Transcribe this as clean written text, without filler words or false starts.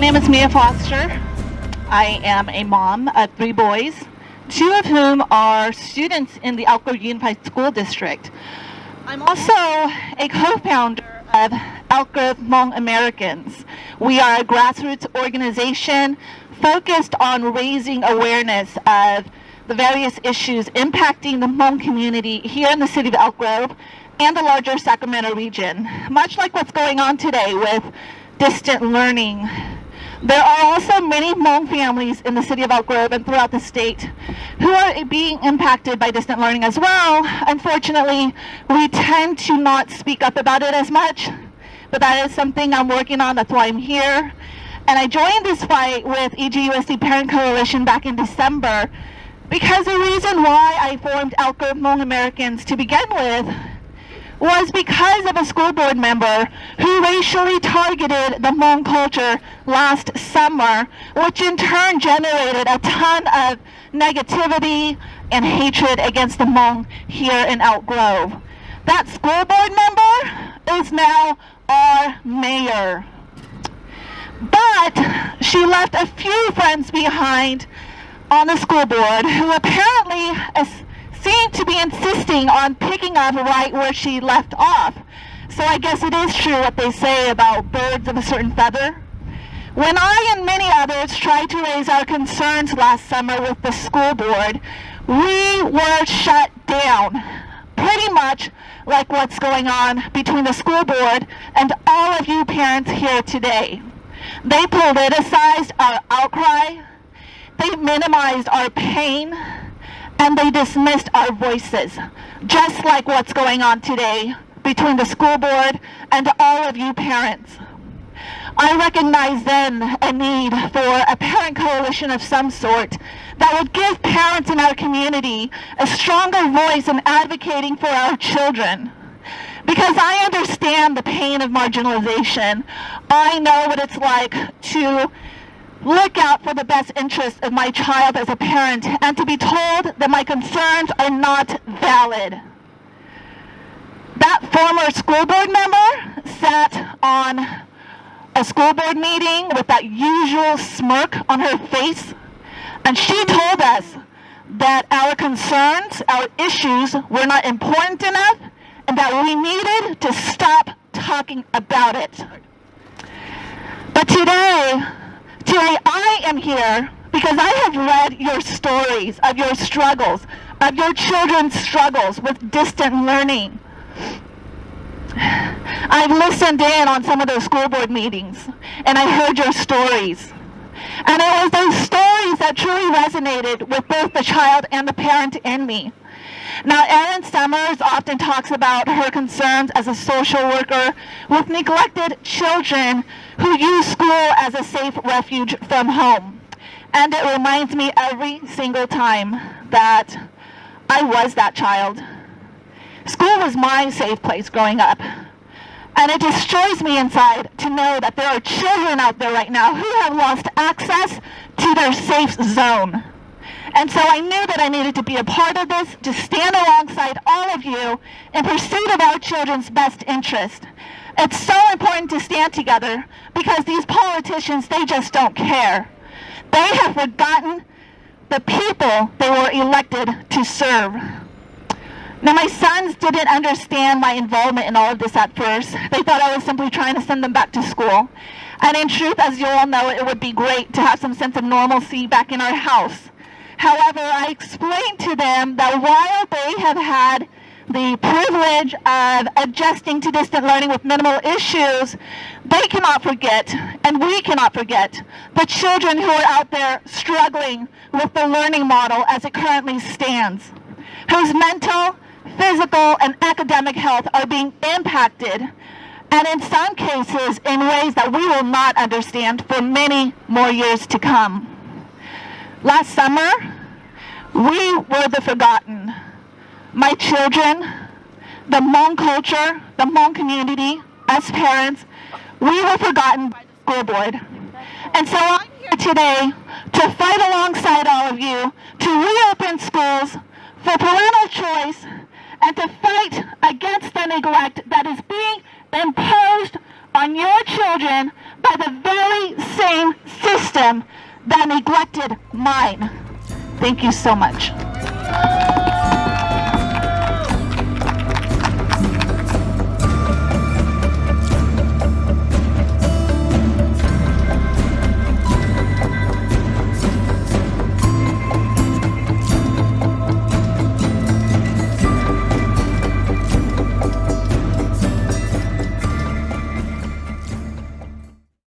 name is Mia Foster. I am a mom of 3 boys, 2 of whom are students in the Elk Grove Unified School District. I'm also a co-founder of Elk Grove Homng-Americans. We are a grassroots organization focused on raising awareness of the various issues impacting the Hmong community here in the city of Elk Grove and the larger Sacramento region. Much like what's going on today with distant learning, there are also many Hmong families in the city of Elk Grove and throughout the state who are being impacted by distant learning as well. Unfortunately, we tend to not speak up about it as much, but that is something I'm working on. That's why I'm here. And I joined this fight with EGUSD Parent Coalition back in December because the reason why I formed Elk Grove Homng-Americans to begin with was because of a school board member who racially targeted the Hmong culture last summer, which in turn generated a ton of negativity and hatred against the Hmong here in Elk Grove. That school board member is now our mayor. But she left a few friends behind on the school board who apparently seem to be insisting on picking up right where she left off. So I guess it is true what they say about birds of a certain feather. When I and many others tried to raise our concerns last summer with the school board, we were shut down. Pretty much like what's going on between the school board and all of you parents here today. They politicized our outcry, they minimized our pain, and they dismissed our voices, just like what's going on today between the school board and all of you parents. I recognize then a need for a parent coalition of some sort that would give parents in our community a stronger voice in advocating for our children. Because I understand the pain of marginalization. I know what it's like to look out for the best interests of my child as a parent and to be told that my concerns are not valid. That former school board member sat on a school board meeting with that usual smirk on her face, and she told us that our concerns, our issues were not important enough and that we needed to stop talking about it. But today I am here because I have read your stories of your struggles, of your children's struggles with distant learning. I've listened in on some of those school board meetings and I heard your stories. And it was those stories that truly resonated with both the child and the parent in me. Now, Erin Summers often talks about her concerns as a social worker with neglected children who use school as a safe refuge from home. And it reminds me every single time that I was that child. School was my safe place growing up. And it destroys me inside to know that there are children out there right now who have lost access to their safe zone. And so I knew that I needed to be a part of this, to stand alongside all of you in pursuit of our children's best interest. It's so important to stand together because these politicians, they just don't care. They have forgotten the people they were elected to serve. Now, my sons didn't understand my involvement in all of this at first. They thought I was simply trying to send them back to school. And in truth, as you all know, it would be great to have some sense of normalcy back in our house. However, I explained to them that while they have had the privilege of adjusting to distant learning with minimal issues, they cannot forget, and we cannot forget, the children who are out there struggling with the learning model as it currently stands, whose mental, physical, and academic health are being impacted, and in some cases in ways that we will not understand for many more years to come. Last summer, we were the forgotten. My children, the Hmong culture, the Hmong community, us parents, we were forgotten by the school board. And so I'm here today to fight alongside all of you to reopen schools for parental choice and to fight against the neglect that is being imposed on your children by by the very same system that neglected mine. Thank you so much.